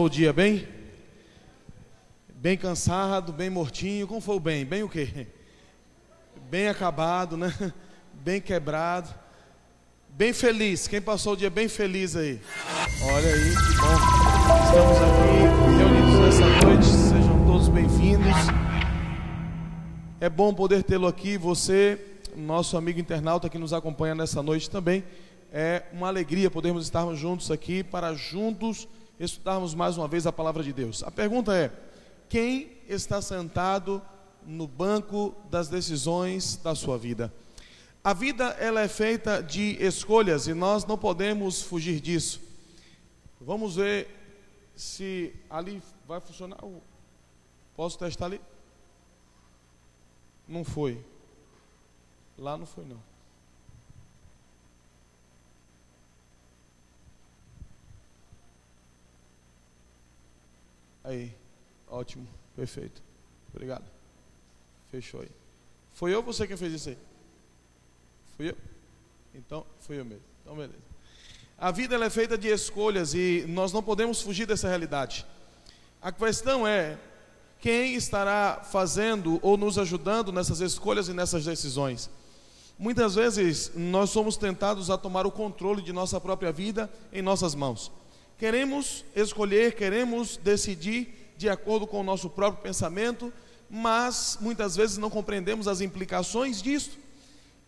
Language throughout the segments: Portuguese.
O dia bem? Bem cansado, bem mortinho. Como foi o bem? Bem o quê? Bem acabado, né? Bem quebrado. Bem feliz. Quem passou o dia bem feliz aí? Olha aí, que bom. Estamos aqui reunidos nessa noite. Sejam todos bem-vindos. É bom poder tê-lo aqui. Você, nosso amigo internauta que nos acompanha nessa noite também. É uma alegria podermos estarmos juntos aqui para juntos estudarmos mais uma vez a palavra de Deus. A pergunta é: quem está sentado no banco das decisões da sua vida? A vida, ela é feita de escolhas e nós não podemos fugir disso. Vamos ver se ali vai funcionar. Posso testar ali? Não foi. Lá não foi não. Aí, ótimo, perfeito. Obrigado. Fechou aí. Foi eu ou você quem fez isso aí? Fui eu? Então, fui eu mesmo. Então, beleza. A vida, ela é feita de escolhas e nós não podemos fugir dessa realidade. A questão é: quem estará fazendo ou nos ajudando nessas escolhas e nessas decisões? Muitas vezes nós somos tentados a tomar o controle de nossa própria vida em nossas mãos. Queremos escolher, queremos decidir de acordo com o nosso próprio pensamento, mas muitas vezes não compreendemos as implicações disso.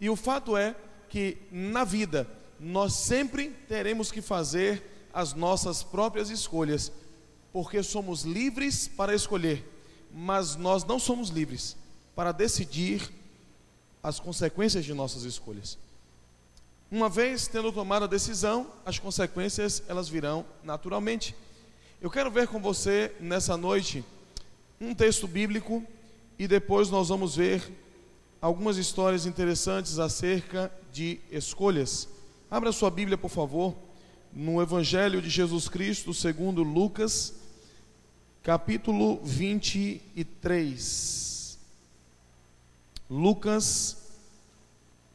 E o fato é que na vida nós sempre teremos que fazer as nossas próprias escolhas, porque somos livres para escolher, mas nós não somos livres para decidir as consequências de nossas escolhas. Uma vez tendo tomado a decisão, as consequências elas virão naturalmente. Eu quero ver com você nessa noite um texto bíblico e depois nós vamos ver algumas histórias interessantes acerca de escolhas. Abra sua Bíblia, por favor, no Evangelho de Jesus Cristo segundo Lucas, capítulo 23. Lucas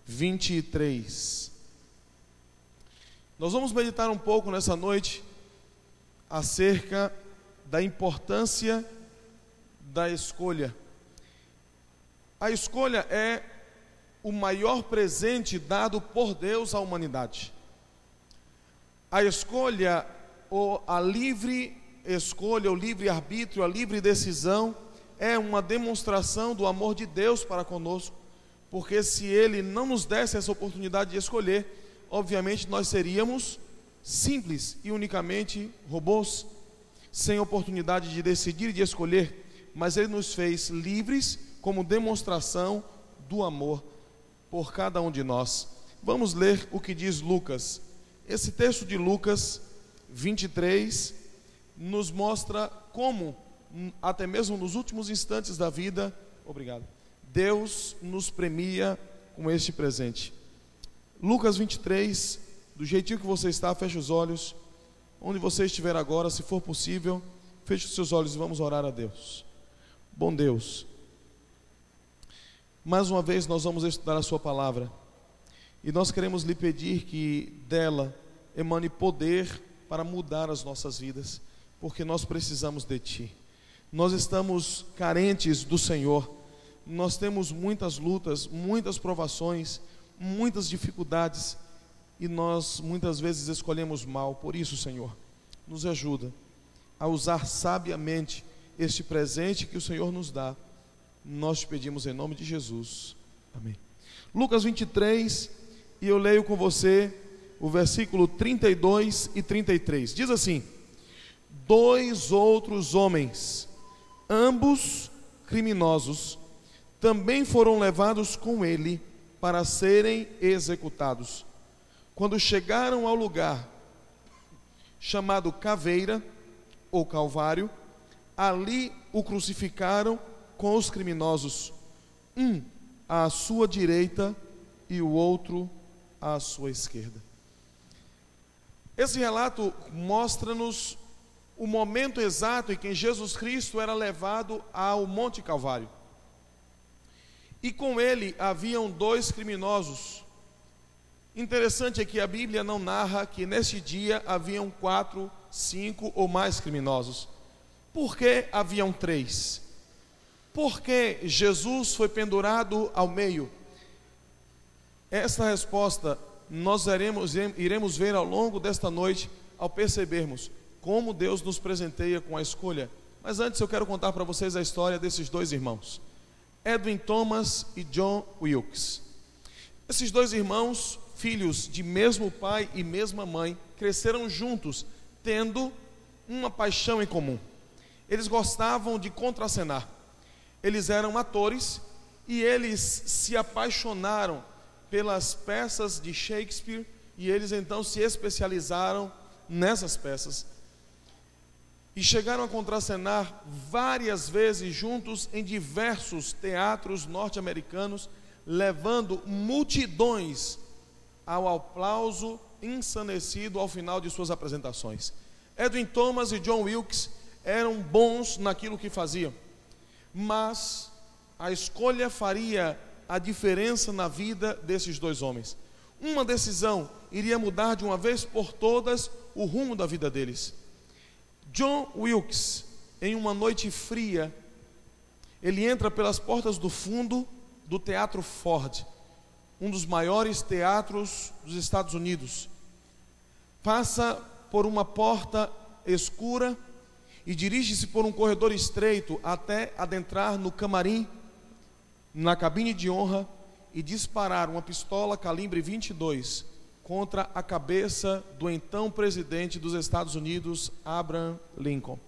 23. Nós vamos meditar um pouco nessa noite acerca da importância da escolha. A escolha é o maior presente dado por Deus à humanidade. A escolha, ou a livre escolha, o livre arbítrio, a livre decisão, é uma demonstração do amor de Deus para conosco, porque se Ele não nos desse essa oportunidade de escolher, obviamente nós seríamos simples e unicamente robôs, sem oportunidade de decidir e de escolher, mas Ele nos fez livres como demonstração do amor por cada um de nós. Vamos ler o que diz Lucas. Esse texto de Lucas 23 nos mostra como, até mesmo nos últimos instantes da vida, Deus nos premia com este presente. Lucas 23, do jeitinho que você está, feche os olhos. Onde você estiver agora, se for possível, feche os seus olhos e vamos orar a Deus. Bom Deus, mais uma vez nós vamos estudar a sua palavra e nós queremos lhe pedir que dela emane poder para mudar as nossas vidas, porque nós precisamos de Ti. Nós estamos carentes do Senhor, nós temos muitas lutas, muitas provações, muitas dificuldades e nós muitas vezes escolhemos mal. Por isso, Senhor, nos ajuda a usar sabiamente este presente que o Senhor nos dá. Nós te pedimos em nome de Jesus, amém. Lucas 23, e eu leio com você o versículo 32 e 33, diz assim: 2 outros homens, ambos criminosos, também foram levados com ele para serem executados. Quando chegaram ao lugar chamado Caveira ou Calvário, ali o crucificaram com os criminosos, um à sua direita e o outro à sua esquerda. Esse relato mostra-nos o momento exato em que Jesus Cristo era levado ao Monte Calvário. E com ele haviam 2 criminosos. Interessante é que a Bíblia não narra que neste dia haviam 4 5 ou mais criminosos. Por que haviam 3? Por que Jesus foi pendurado ao meio? Esta resposta nós iremos ver ao longo desta noite, ao percebermos como Deus nos presenteia com a escolha. Mas antes eu quero contar para vocês a história desses dois irmãos, Edwin Thomas e John Wilkes. Esses dois irmãos, filhos de mesmo pai e mesma mãe, cresceram juntos, tendo uma paixão em comum. Eles gostavam de contracenar. Eles eram atores e eles se apaixonaram pelas peças de Shakespeare e eles então se especializaram nessas peças. E chegaram a contracenar várias vezes juntos em diversos teatros norte-americanos, levando multidões ao aplauso ensandecido ao final de suas apresentações. Edwin Thomas e John Wilkes eram bons naquilo que faziam, mas a escolha faria a diferença na vida desses dois homens. Uma decisão iria mudar de uma vez por todas o rumo da vida deles. John Wilkes, em uma noite fria, ele entra pelas portas do fundo do Teatro Ford, um dos maiores teatros dos Estados Unidos. Passa por uma porta escura e dirige-se por um corredor estreito até adentrar no camarim, na cabine de honra, e disparar uma pistola calibre 22 contra a cabeça do então presidente dos Estados Unidos, Abraham Lincoln.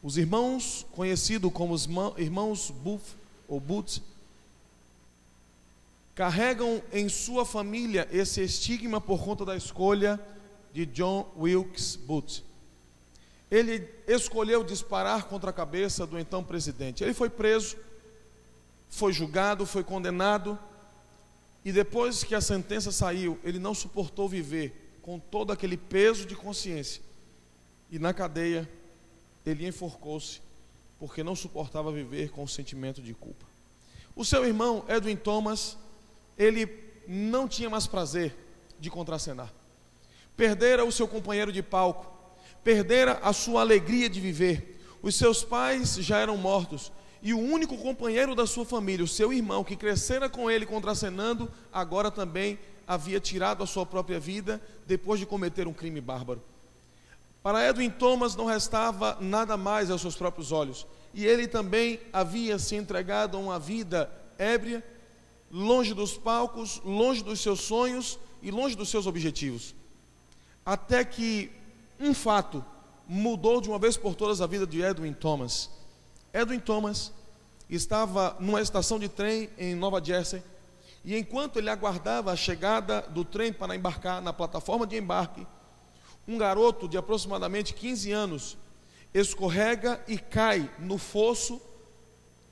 Os irmãos, conhecidos como os irmãos Booth, carregam em sua família esse estigma por conta da escolha de John Wilkes Booth. Ele escolheu disparar contra a cabeça do então presidente. Ele foi preso, foi julgado, foi condenado, e depois que a sentença saiu, ele não suportou viver com todo aquele peso de consciência, e na cadeia ele enforcou-se, porque não suportava viver com o sentimento de culpa. O seu irmão Edwin Thomas, ele não tinha mais prazer de contracenar. Perdera o seu companheiro de palco, perdera a sua alegria de viver. Os seus pais já eram mortos, e o único companheiro da sua família, o seu irmão, que crescera com ele contracenando, agora também havia tirado a sua própria vida depois de cometer um crime bárbaro. Para Edwin Thomas não restava nada mais aos seus próprios olhos, e ele também havia se entregado a uma vida ébria, longe dos palcos, longe dos seus sonhos e longe dos seus objetivos. Até que um fato mudou de uma vez por todas a vida de Edwin Thomas. Edwin Thomas estava numa estação de trem em Nova Jersey, e enquanto ele aguardava a chegada do trem para embarcar na plataforma de embarque, um garoto de aproximadamente 15 anos escorrega e cai no fosso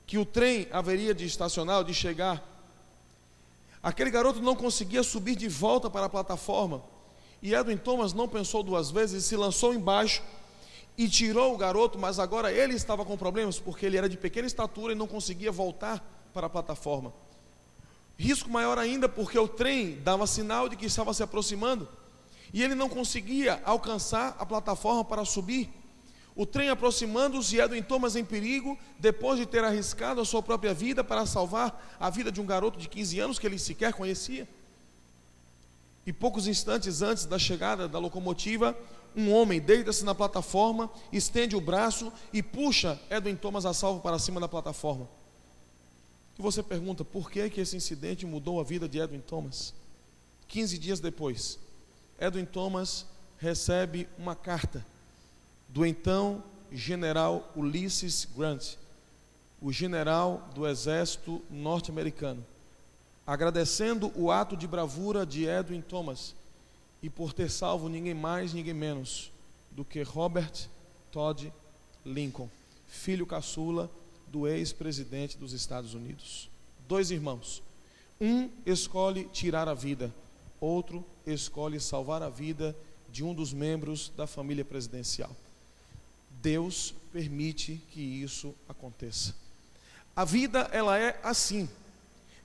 que o trem haveria de estacionar, de chegar. Aquele garoto não conseguia subir de volta para a plataforma, e Edwin Thomas não pensou duas vezes, se lançou embaixo e tirou o garoto, mas agora ele estava com problemas, porque ele era de pequena estatura e não conseguia voltar para a plataforma. Risco maior ainda, porque o trem dava sinal de que estava se aproximando, e ele não conseguia alcançar a plataforma para subir. O trem aproximando-se, Edwin Thomas em perigo, depois de ter arriscado a sua própria vida para salvar a vida de um garoto de 15 anos que ele sequer conhecia. E poucos instantes antes da chegada da locomotiva, um homem deita-se na plataforma, estende o braço e puxa Edwin Thomas a salvo para cima da plataforma. E você pergunta, por que esse incidente mudou a vida de Edwin Thomas? 15 dias depois, Edwin Thomas recebe uma carta do então general Ulysses Grant, o general do exército norte-americano, agradecendo o ato de bravura de Edwin Thomas e por ter salvo ninguém mais, ninguém menos do que Robert Todd Lincoln, filho caçula do ex-presidente dos Estados Unidos. Dois irmãos, um escolhe tirar a vida, outro escolhe salvar a vida de um dos membros da família presidencial. Deus permite que isso aconteça. A vida, ela é assim.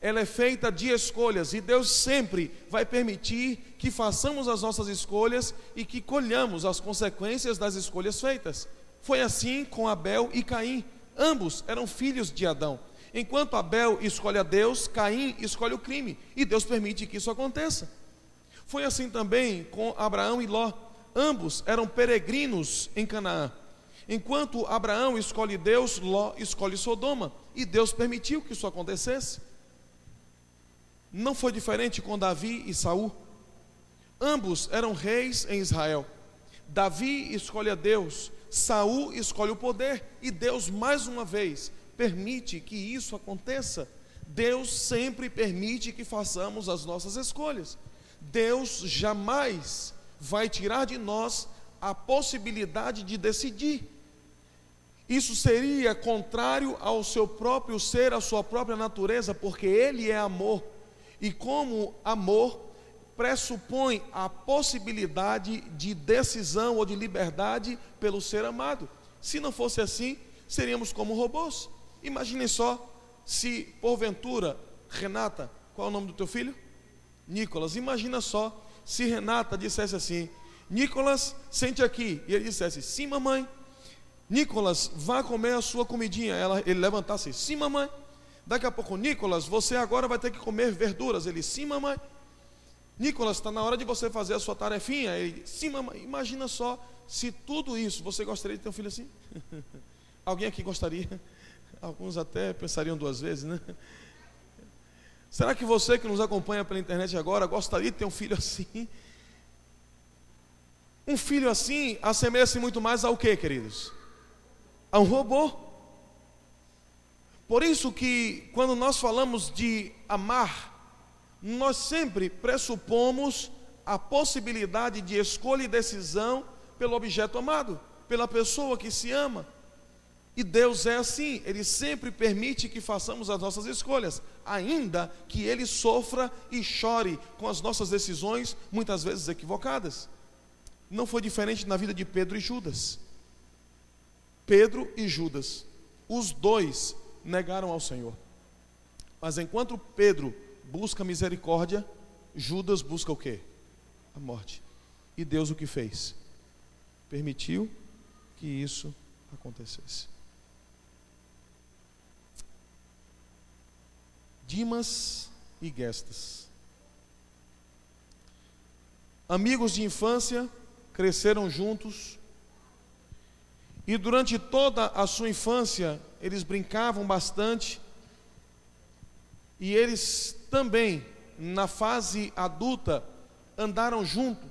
ela é feita de escolhas, e Deus sempre vai permitir que façamos as nossas escolhas e que colhamos as consequências das escolhas feitas. Foi assim com Abel e Caim. Ambos eram filhos de Adão. Enquanto Abel escolhe a Deus, Caim escolhe o crime, e Deus permite que isso aconteça. Foi assim também com Abraão e Ló. Ambos eram peregrinos em Canaã. Enquanto Abraão escolhe Deus, Ló escolhe Sodoma, e Deus permitiu que isso acontecesse. Não foi diferente com Davi e Saul. Ambos eram reis em Israel. Davi escolhe a Deus, Saul escolhe o poder, e Deus mais uma vez permite que isso aconteça. Deus sempre permite que façamos as nossas escolhas. Deus jamais vai tirar de nós a possibilidade de decidir. Isso seria contrário ao seu próprio ser, à sua própria natureza, porque Ele é amor. E como amor pressupõe a possibilidade de decisão ou de liberdade pelo ser amado. Se não fosse assim, seríamos como robôs. Imaginem só se porventura, Renata, qual é o nome do teu filho? Nicolas. Imagina só se Renata dissesse assim: Nicolas, sente aqui. E ele dissesse: sim, mamãe. Nicolas, vá comer a sua comidinha. Ele levantasse: sim, mamãe. Daqui a pouco: Nicolas, você agora vai ter que comer verduras. Ele: sim, mamãe. Nicolas, está na hora de você fazer a sua tarefinha. Ele: sim, mamãe. Imagina só se tudo isso. Você gostaria de ter um filho assim? Alguém aqui gostaria? Alguns até pensariam duas vezes, né? Será que você que nos acompanha pela internet agora gostaria de ter um filho assim? Um filho assim assemelha-se muito mais ao que, queridos? A um robô. Por isso que quando nós falamos de amar, nós sempre pressupomos a possibilidade de escolha e decisão pelo objeto amado, pela pessoa que se ama. E Deus é assim, Ele sempre permite que façamos as nossas escolhas, ainda que Ele sofra e chore com as nossas decisões, muitas vezes equivocadas. Não foi diferente na vida de Pedro e Judas. Pedro e Judas, os dois negaram ao Senhor. Mas enquanto Pedro busca misericórdia, Judas busca o quê? A morte. E Deus o que fez? Permitiu que isso acontecesse. Dimas e Gestas, amigos de infância, cresceram juntos, e durante toda a sua infância eles brincavam bastante, e eles também na fase adulta andaram juntos.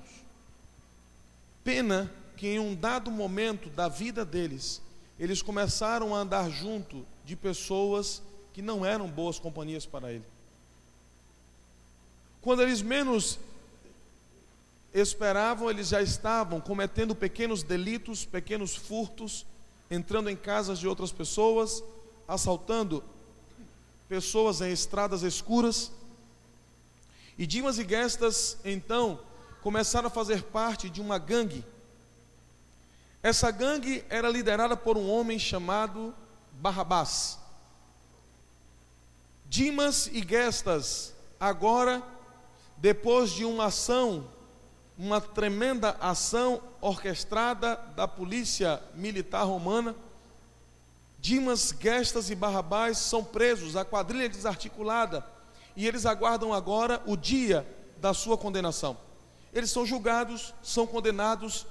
Pena que em um dado momento da vida deles, eles começaram a andar junto de pessoas que não eram boas companhias para ele. Quando eles menos esperavam, eles já estavam cometendo pequenos delitos, pequenos furtos, entrando em casas de outras pessoas, assaltando pessoas em estradas escuras. E Dimas e Gestas, então, começaram a fazer parte de uma gangue. Essa gangue era liderada por um homem chamado Barrabás. Dimas e Gestas, agora, depois de uma ação, uma tremenda ação orquestrada da polícia militar romana, Dimas, Gestas e Barrabás são presos, a quadrilha desarticulada, e eles aguardam agora o dia da sua condenação. Eles são julgados, são condenados,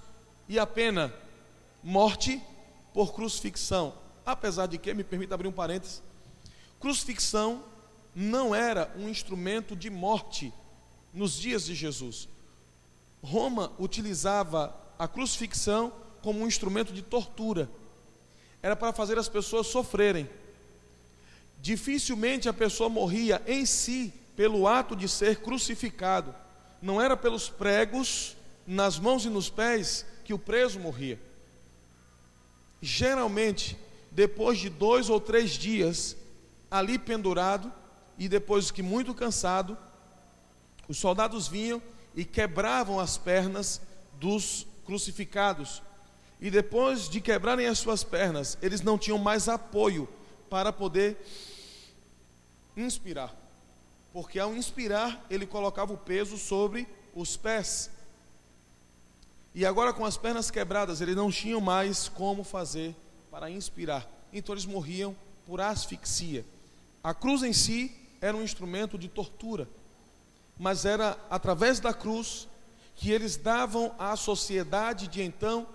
e a pena, morte por crucifixão. Apesar de que, me permita abrir um parênteses, crucifixão não era um instrumento de morte nos dias de Jesus. Roma utilizava a crucifixão como um instrumento de tortura. Era para fazer as pessoas sofrerem. Dificilmente a pessoa morria em si pelo ato de ser crucificado. Não era pelos pregos nas mãos e nos pés que o preso morria. Geralmente, depois de 2 ou 3 dias ali pendurado, e depois que muito cansado, os soldados vinham e quebravam as pernas dos crucificados. E depois de quebrarem as suas pernas, eles não tinham mais apoio para poder inspirar. porque ao inspirar, ele colocava o peso sobre os pés. E agora, com as pernas quebradas, eles não tinham mais como fazer para inspirar. Então eles morriam por asfixia. A cruz em si era um instrumento de tortura, mas era através da cruz que eles davam à sociedade de então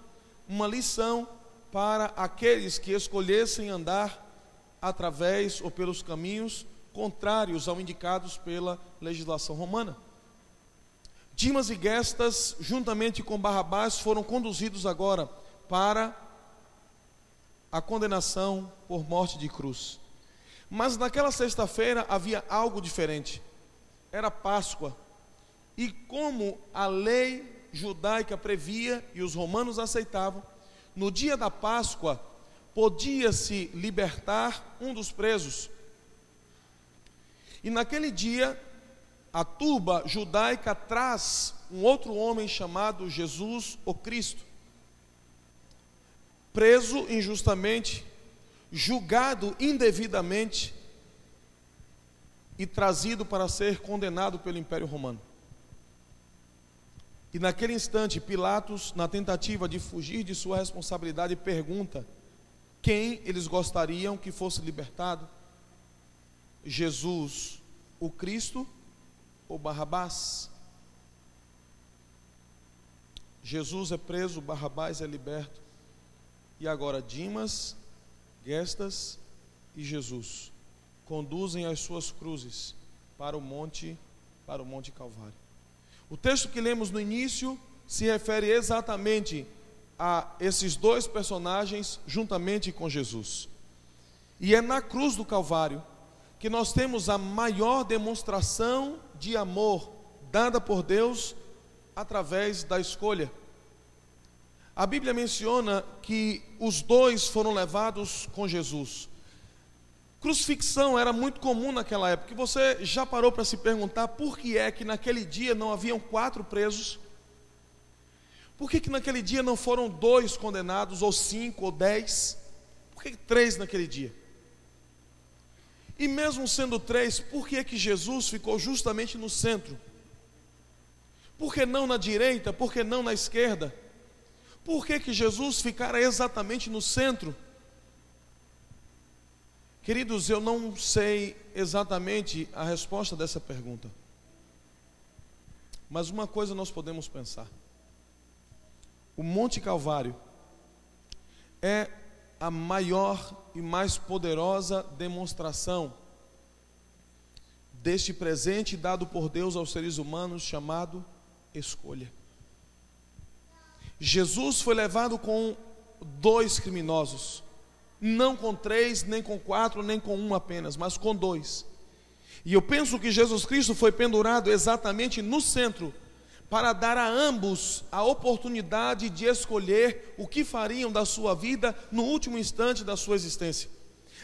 uma lição para aqueles que escolhessem andar através ou pelos caminhos contrários ao indicados pela legislação romana. Dimas e Gestas, juntamente com Barrabás, foram conduzidos agora para a condenação por morte de cruz. Mas naquela sexta-feira havia algo diferente. Era Páscoa. E como a lei judaica previa e os romanos aceitavam, no dia da Páscoa podia-se libertar um dos presos. E naquele dia, a turba judaica traz um outro homem chamado Jesus, o Cristo, preso injustamente, julgado indevidamente e trazido para ser condenado pelo Império Romano. E naquele instante, Pilatos, na tentativa de fugir de sua responsabilidade, pergunta quem eles gostariam que fosse libertado: Jesus, o Cristo, ou Barrabás? Jesus é preso, Barrabás é liberto. E agora Dimas, Gestas e Jesus conduzem as suas cruzes para o Monte Calvário. O texto que lemos no início se refere exatamente a esses dois personagens juntamente com Jesus. E é na cruz do Calvário que nós temos a maior demonstração de amor dada por Deus através da escolha. A Bíblia menciona que os dois foram levados com Jesus. Crucifixão era muito comum naquela época. E você já parou para se perguntar por que é que naquele dia não haviam 4 presos? Por que naquele dia não foram 2 condenados, ou 5, ou 10? Por que 3 naquele dia? E mesmo sendo 3, por que é que Jesus ficou justamente no centro? Por que não na direita? Por que não na esquerda? Por que que Jesus ficara exatamente no centro? Queridos, eu não sei exatamente a resposta dessa pergunta. Mas uma coisa nós podemos pensar. O Monte Calvário é a maior e mais poderosa demonstração deste presente dado por Deus aos seres humanos chamado escolha. Jesus foi levado com 2 criminosos, não com 3, nem com 4, nem com 1 apenas, mas com 2. E eu penso que Jesus Cristo foi pendurado exatamente no centro, para dar a ambos a oportunidade de escolher o que fariam da sua vida no último instante da sua existência.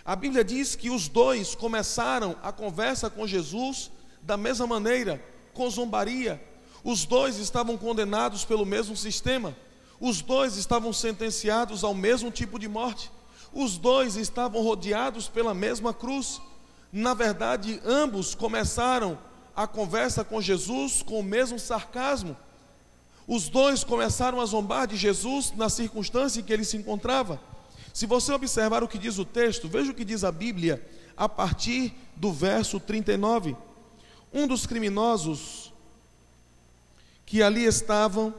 A Bíblia diz que os 2 começaram a conversa com Jesus da mesma maneira, com zombaria. Os 2 estavam condenados pelo mesmo sistema. Os 2 estavam sentenciados ao mesmo tipo de morte. Os 2 estavam rodeados pela mesma cruz. Na verdade, ambos começaram a conversa com Jesus com o mesmo sarcasmo. Os 2 começaram a zombar de Jesus na circunstância em que ele se encontrava. Se você observar o que diz o texto, veja o que diz a Bíblia a partir do verso 39. Um dos criminosos que ali estavam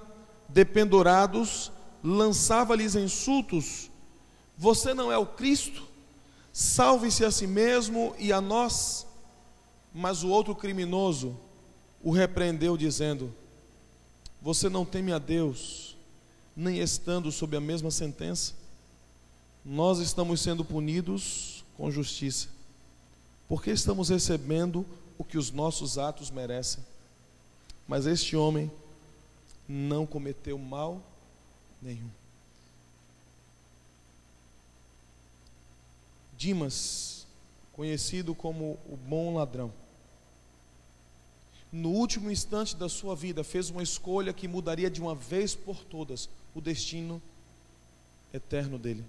dependurados lançava-lhes insultos: você não é o Cristo? Salve-se a si mesmo e a nós. Mas o outro criminoso o repreendeu, dizendo: você não teme a Deus, nem estando sob a mesma sentença? Nós estamos sendo punidos com justiça, porque estamos recebendo o que os nossos atos merecem. Mas este homem não cometeu mal nenhum. Dimas, conhecido como o bom ladrão, no último instante da sua vida fez uma escolha que mudaria de uma vez por todas o destino eterno dele.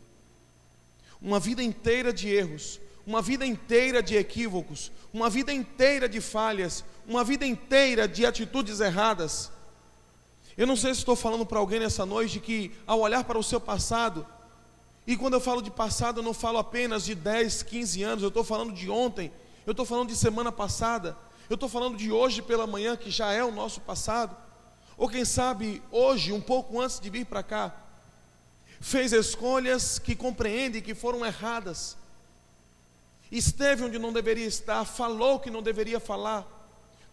Uma vida inteira de erros, uma vida inteira de equívocos, uma vida inteira de falhas, uma vida inteira de atitudes erradas. Eu não sei se estou falando para alguém nessa noite que, ao olhar para o seu passado, e quando eu falo de passado, eu não falo apenas de 10, 15 anos, eu estou falando de ontem, eu estou falando de semana passada, eu estou falando de hoje pela manhã, que já é o nosso passado, ou quem sabe hoje, um pouco antes de vir para cá, fez escolhas que compreende que foram erradas, esteve onde não deveria estar, falou o que não deveria falar,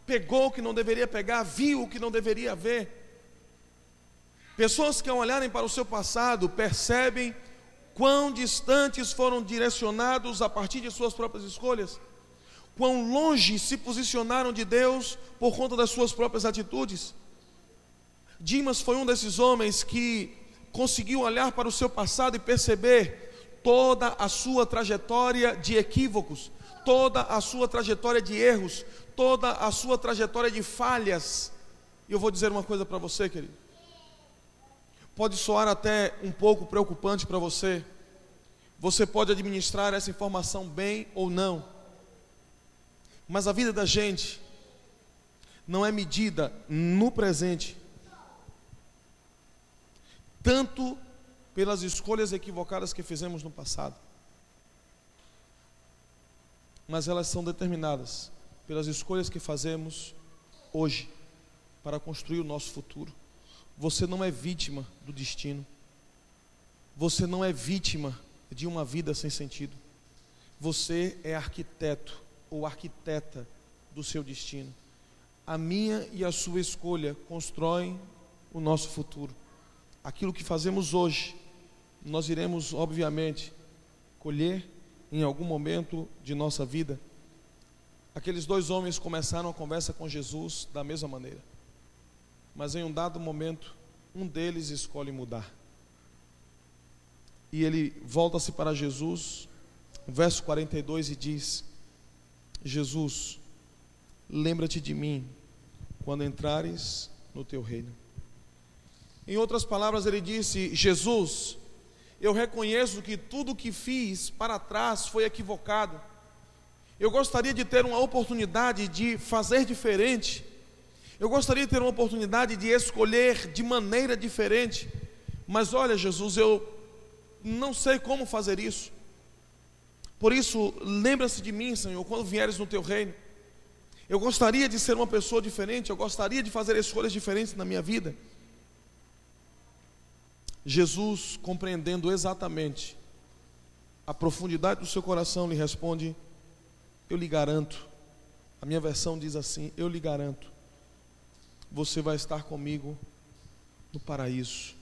pegou o que não deveria pegar, viu o que não deveria ver. Pessoas que, ao olharem para o seu passado, percebem quão distantes foram direcionados a partir de suas próprias escolhas, quão longe se posicionaram de Deus por conta das suas próprias atitudes. Dimas foi um desses homens que conseguiu olhar para o seu passado e perceber toda a sua trajetória de equívocos, toda a sua trajetória de erros, toda a sua trajetória de falhas. E eu vou dizer uma coisa para você, querido. Pode soar até um pouco preocupante para você. Você pode administrar essa informação bem ou não. Mas a vida da gente não é medida no presente tanto pelas escolhas equivocadas que fizemos no passado, mas elas são determinadas pelas escolhas que fazemos hoje para construir o nosso futuro. Você não é vítima do destino. Você não é vítima de uma vida sem sentido. Você é arquiteto ou arquiteta do seu destino. A minha e a sua escolha constroem o nosso futuro. Aquilo que fazemos hoje, nós iremos, obviamente, colher em algum momento de nossa vida. Aqueles dois homens começaram a conversa com Jesus da mesma maneira, mas em um dado momento, um deles escolhe mudar. E ele volta-se para Jesus, verso 42, e diz: Jesus, lembra-te de mim quando entrares no teu reino. Em outras palavras, ele disse: Jesus, eu reconheço que tudo o que fiz para trás foi equivocado. Eu gostaria de ter uma oportunidade de fazer diferente. Eu gostaria de ter uma oportunidade de escolher de maneira diferente. Mas olha, Jesus, eu não sei como fazer isso. Por isso, lembra-se de mim, Senhor, quando vieres no teu reino. Eu gostaria de ser uma pessoa diferente. Eu gostaria de fazer escolhas diferentes na minha vida. Jesus, compreendendo exatamente a profundidade do seu coração, lhe responde: eu lhe garanto. A minha versão diz assim: eu lhe garanto, você vai estar comigo no paraíso.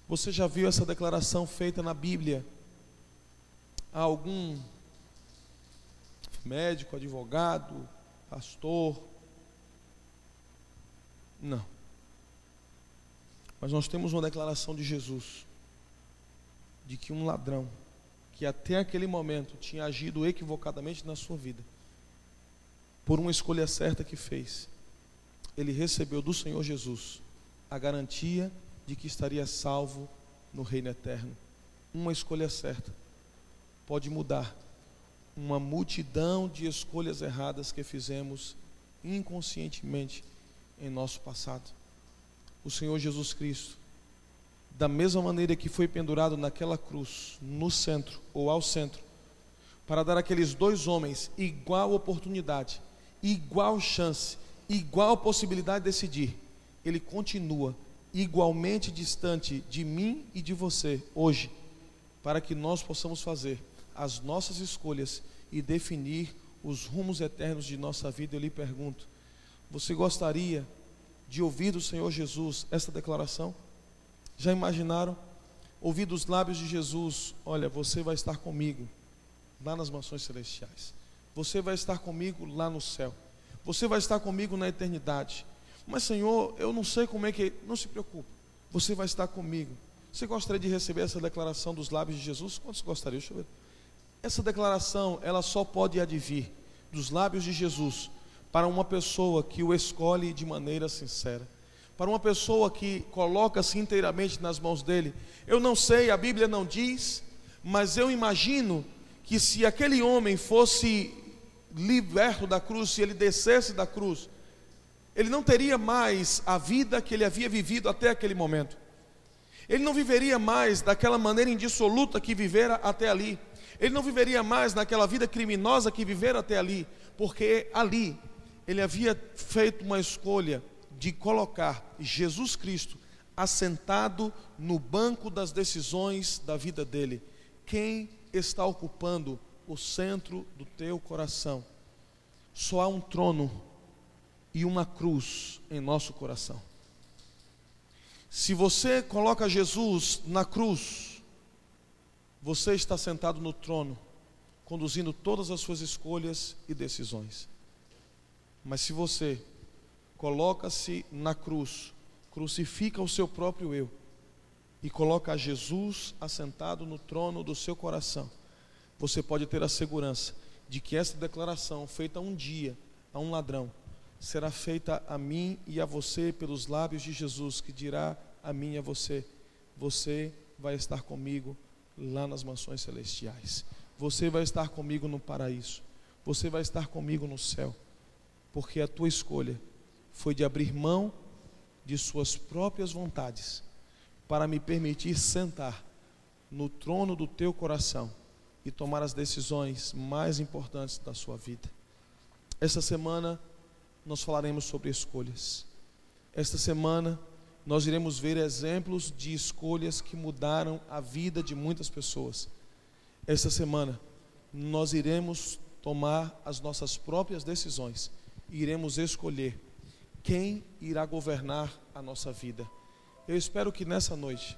Você já viu essa declaração feita na Bíblia a algum médico, advogado, pastor? Não. Mas nós temos uma declaração de Jesus, de que um ladrão, que até aquele momento tinha agido equivocadamente na sua vida, por uma escolha certa que fez, ele recebeu do Senhor Jesus a garantia de que estaria salvo no reino eterno. Uma escolha certa pode mudar uma multidão de escolhas erradas que fizemos inconscientemente em nosso passado. O Senhor Jesus Cristo, da mesma maneira que foi pendurado naquela cruz, no centro ou ao centro, para dar àqueles dois homens igual oportunidade, igual chance, igual possibilidade de decidir, Ele continua igualmente distante de mim e de você hoje, para que nós possamos fazer as nossas escolhas e definir os rumos eternos de nossa vida. Eu lhe pergunto: você gostaria de ouvir do Senhor Jesus esta declaração? Já imaginaram? Ouvir dos lábios de Jesus: olha, você vai estar comigo lá nas mansões celestiais, você vai estar comigo lá no céu, você vai estar comigo na eternidade. Mas Senhor, eu não sei como é que... Não se preocupe, você vai estar comigo. Você gostaria de receber essa declaração dos lábios de Jesus? Quantos gostariam? Deixa eu ver. Essa declaração, ela só pode advir dos lábios de Jesus para uma pessoa que o escolhe de maneira sincera, para uma pessoa que coloca-se inteiramente nas mãos dele. Eu não sei, a Bíblia não diz, mas eu imagino que se aquele homem fosse liberto da cruz, se ele descesse da cruz, ele não teria mais a vida que ele havia vivido até aquele momento. Ele não viveria mais daquela maneira indissoluta que vivera até ali. Ele não viveria mais naquela vida criminosa que vivera até ali, porque ali ele havia feito uma escolha de colocar Jesus Cristo assentado no banco das decisões da vida dele. Quem está ocupando o centro do teu coração? Só há um trono e uma cruz em nosso coração. Se você coloca Jesus na cruz, você está sentado no trono, conduzindo todas as suas escolhas e decisões. Mas se você coloca-se na cruz, crucifica o seu próprio eu e coloca Jesus assentado no trono do seu coração, você pode ter a segurança de que essa declaração feita um dia a um ladrão será feita a mim e a você pelos lábios de Jesus, que dirá a mim e a você: você vai estar comigo lá nas mansões celestiais, você vai estar comigo no paraíso, você vai estar comigo no céu, porque a tua escolha foi de abrir mão de suas próprias vontades para me permitir sentar no trono do teu coração e tomar as decisões mais importantes da sua vida. Esta semana nós falaremos sobre escolhas. Esta semana nós iremos ver exemplos de escolhas que mudaram a vida de muitas pessoas. Esta semana nós iremos tomar as nossas próprias decisões e iremos escolher quem irá governar a nossa vida. Eu espero que nessa noite,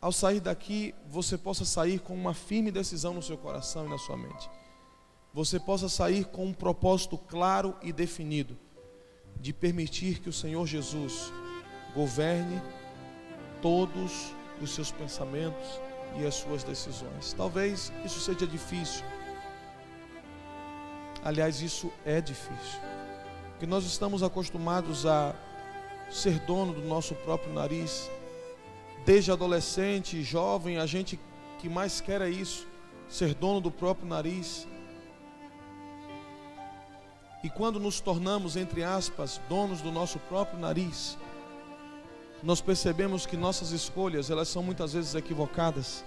ao sair daqui, você possa sair com uma firme decisão no seu coração e na sua mente. Você possa sair com um propósito claro e definido de permitir que o Senhor Jesus governe todos os seus pensamentos e as suas decisões. Talvez isso seja difícil. Aliás, isso é difícil, porque nós estamos acostumados a ser dono do nosso próprio nariz. Desde adolescente, jovem, a gente que mais quer é isso, ser dono do próprio nariz. E quando nos tornamos, entre aspas, donos do nosso próprio nariz, nós percebemos que nossas escolhas, elas são muitas vezes equivocadas.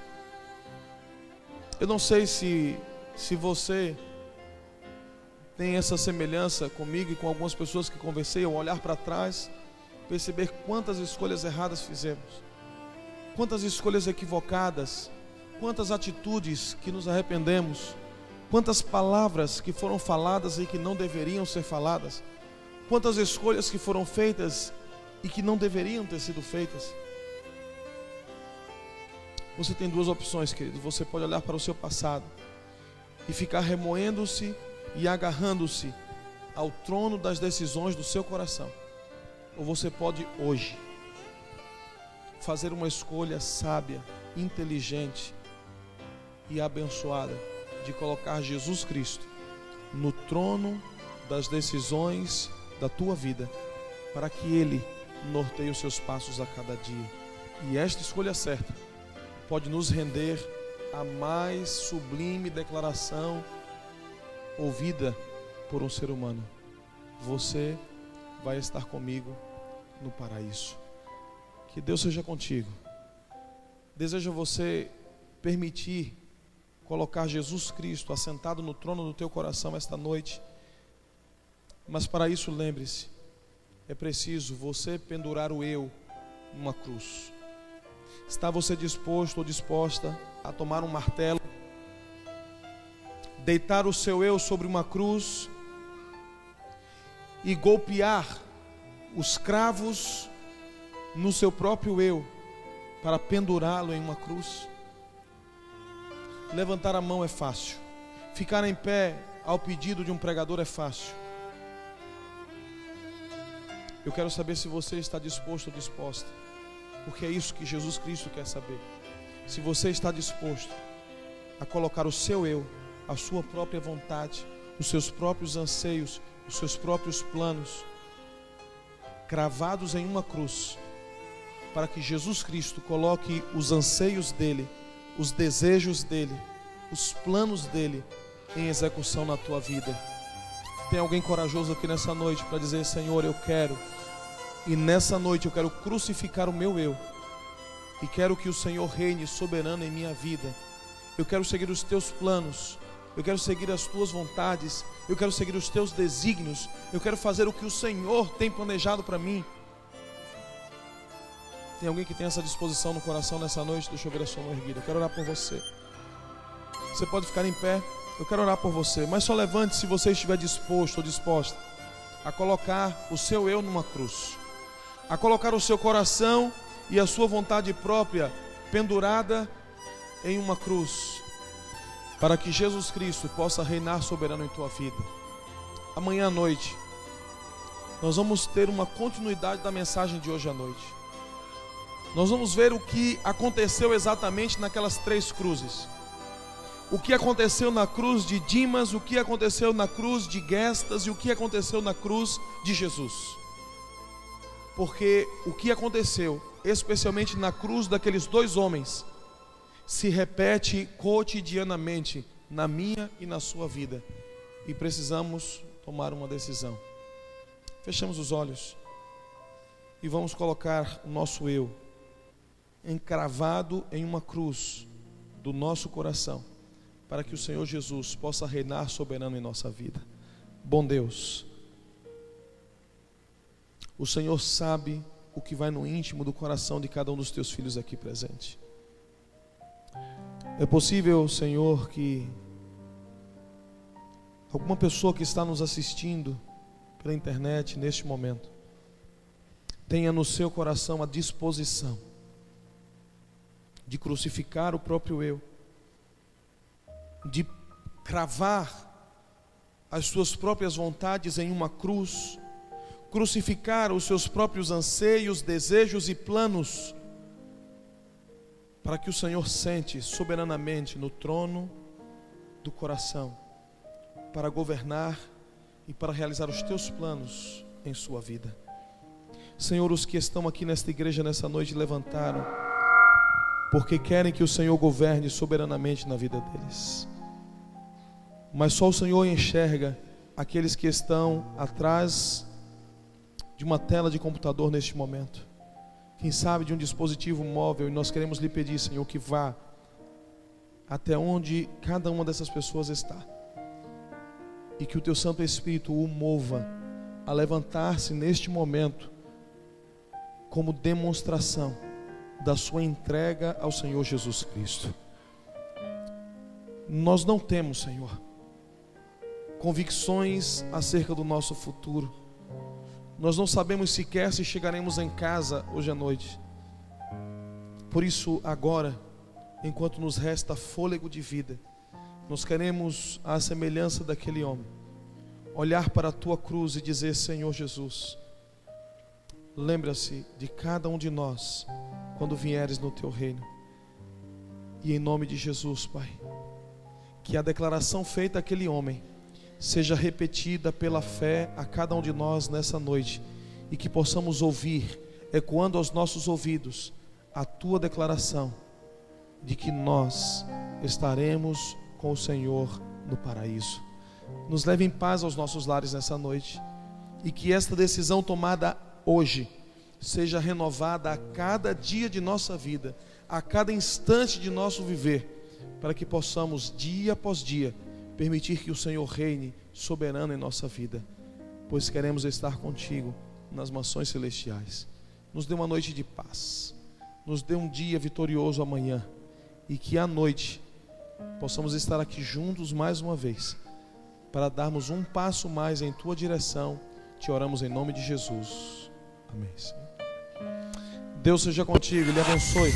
Eu não sei se você tem essa semelhança comigo e com algumas pessoas que conversei, ao olhar para trás, perceber quantas escolhas erradas fizemos, quantas escolhas equivocadas, quantas atitudes que nos arrependemos, quantas palavras que foram faladas e que não deveriam ser faladas, quantas escolhas que foram feitas e que não deveriam ter sido feitas. Você tem duas opções, querido. Você pode olhar para o seu passado e ficar remoendo-se e agarrando-se ao trono das decisões do seu coração, ou você pode hoje fazer uma escolha sábia, inteligente e abençoada de colocar Jesus Cristo no trono das decisões da tua vida, para que Ele norteie os seus passos a cada dia. E esta escolha certa pode nos render a mais sublime declaração ouvida por um ser humano: você vai estar comigo no paraíso. Que Deus seja contigo. Deseja você permitir colocar Jesus Cristo assentado no trono do teu coração esta noite. Mas para isso, lembre-se, é preciso você pendurar o eu numa cruz. Está você disposto ou disposta a tomar um martelo, deitar o seu eu sobre uma cruz e golpear os cravos no seu próprio eu para pendurá-lo em uma cruz? Levantar a mão é fácil, ficar em pé ao pedido de um pregador é fácil. Eu quero saber se você está disposto ou disposta, porque é isso que Jesus Cristo quer saber. Se você está disposto a colocar o seu eu, a sua própria vontade, os seus próprios anseios, os seus próprios planos cravados em uma cruz, para que Jesus Cristo coloque os anseios dele, os desejos dele, os planos dele em execução na tua vida. Tem alguém corajoso aqui nessa noite para dizer: Senhor, eu quero, e nessa noite eu quero crucificar o meu eu, e quero que o Senhor reine soberano em minha vida. Eu quero seguir os teus planos, eu quero seguir as tuas vontades, eu quero seguir os teus desígnios, eu quero fazer o que o Senhor tem planejado para mim. Tem alguém que tem essa disposição no coração nessa noite? Deixa eu ver a sua mão erguida. Eu quero orar por você. Você pode ficar em pé. Eu quero orar por você, mas só levante se você estiver disposto ou disposta a colocar o seu eu numa cruz, a colocar o seu coração e a sua vontade própria pendurada em uma cruz, para que Jesus Cristo possa reinar soberano em tua vida. Amanhã à noite nós vamos ter uma continuidade da mensagem de hoje à noite. Nós vamos ver o que aconteceu exatamente naquelas 3 cruzes. O que aconteceu na cruz de Dimas, o que aconteceu na cruz de Gestas e o que aconteceu na cruz de Jesus. Porque o que aconteceu, especialmente na cruz daqueles 2 homens, se repete cotidianamente na minha e na sua vida. E precisamos tomar uma decisão. Fechamos os olhos e vamos colocar o nosso eu encravado em uma cruz do nosso coração, para que o Senhor Jesus possa reinar soberano em nossa vida. Bom Deus, o Senhor sabe o que vai no íntimo do coração de cada um dos teus filhos aqui presente. É possível, Senhor, que alguma pessoa que está nos assistindo pela internet neste momento tenha no seu coração a disposição de crucificar o próprio eu, de cravar as suas próprias vontades em uma cruz, crucificar os seus próprios anseios, desejos e planos, para que o Senhor sente soberanamente no trono do coração, para governar e para realizar os teus planos em sua vida. Senhor, os que estão aqui nesta igreja nessa noite levantaram porque querem que o Senhor governe soberanamente na vida deles. Mas só o Senhor enxerga aqueles que estão atrás de uma tela de computador neste momento, quem sabe de um dispositivo móvel, e nós queremos lhe pedir, Senhor, que vá até onde cada uma dessas pessoas está, e que o teu Santo Espírito o mova a levantar-se neste momento como demonstração da sua entrega ao Senhor Jesus Cristo. Nós não temos, Senhor, convicções acerca do nosso futuro. Nós não sabemos sequer se chegaremos em casa hoje à noite. Por isso, agora, enquanto nos resta fôlego de vida, nós queremos, à semelhança daquele homem, olhar para a tua cruz e dizer: Senhor Jesus, lembra-se de cada um de nós quando vieres no teu reino. E em nome de Jesus, Pai, que a declaração feita àquele homem seja repetida pela fé a cada um de nós nessa noite, e que possamos ouvir, ecoando aos nossos ouvidos, a tua declaração de que nós estaremos com o Senhor no paraíso. Nos leve em paz aos nossos lares nessa noite, e que esta decisão tomada hoje seja renovada a cada dia de nossa vida, a cada instante de nosso viver, para que possamos dia após dia permitir que o Senhor reine soberano em nossa vida, pois queremos estar contigo nas mansões celestiais. Nos dê uma noite de paz, nos dê um dia vitorioso amanhã, e que à noite possamos estar aqui juntos mais uma vez, para darmos um passo mais em tua direção. Te oramos em nome de Jesus. Amém, Senhor. Deus seja contigo, Ele abençoe.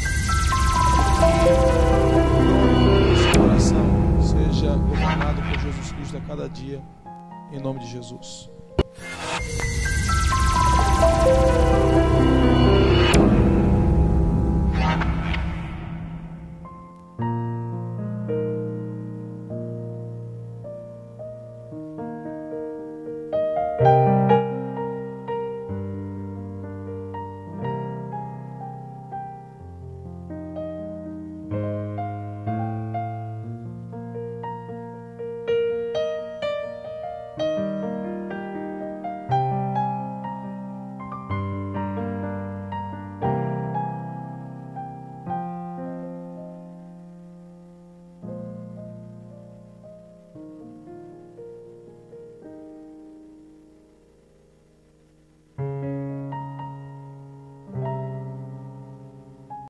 Que o coração seja governado por Jesus Cristo a cada dia, em nome de Jesus.